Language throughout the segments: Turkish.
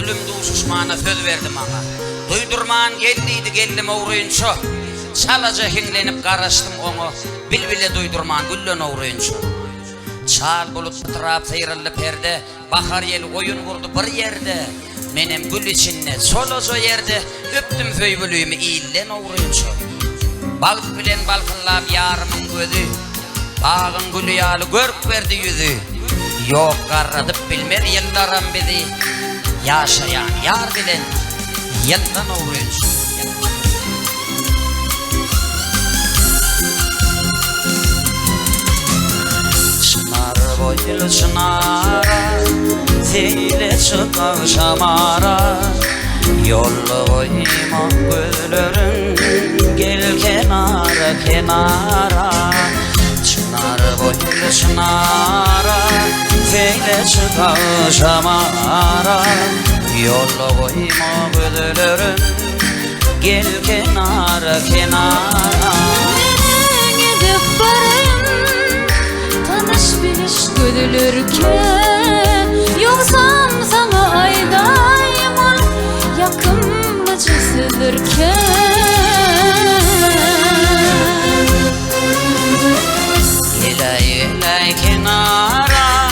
Gülüm duşuşmana söz verdim ana. Duydurman geldiydi geldim uğrayınço. Çalaca hinglenip karıştım onu. Bilbile duydurman güllön uğrayınço. Çal bulut ıtırap seyirli perde. Bakar yel oyun kurdu bir yerde. Menem gül içinne solozo yerde. Öptüm föybülüğümü iillen uğrayınço. Bağdı bilen balkınlap yarımın gözü. Bağın gülü yalı görüp verdi yüzü. Yok karradıp bilmer yıllaram bizi. Yaşayan yar bilen yıldan uğrayınço. Çınar boylu çınara, seyle çıkar şamara. Yollu boyma güllerin, gel kenara kenara. Çınar boylu çınara, seyle çıkar şamara. Yollu boyma güllerin, gel kenara kenara. Gidip barayım, tanış biliş görülürken. Yoksam sana aydayım ol, yakınla çizilirken. Yelay yelay kenara,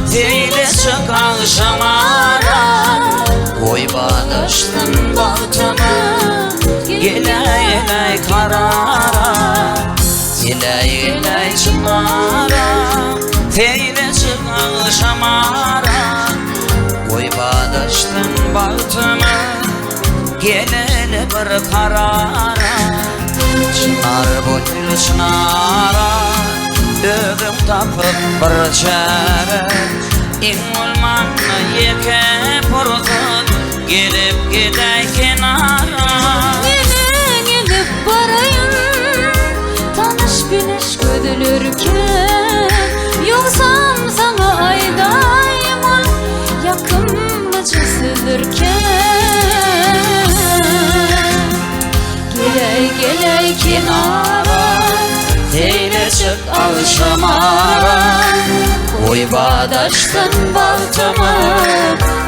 seyle çıkan şamara. Oy bağdaştın baltama, yelay yelay karara. Yelay yelay çınara, seyle çıkan şamara. Oy bağdaştın baltama, gelele bir karara. Çınar boylu çınara, ögüm tapıp bir çare. İnulmanı yeke purgun, gelip giday kenara. Gidip barayım, tanış biliş görülürken. Yoksam sana aydayım ol, yakınla çizilirken. Geley geley kenara, Seyle çık al şamara. oy bağdaştın baltama,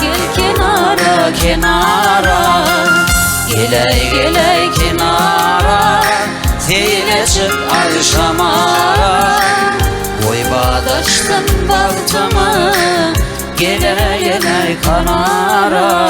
gel kenara kenara. Geley geley kenara, seyle çık al şamara. Oy bağdaştın baltama, geley geley kanara.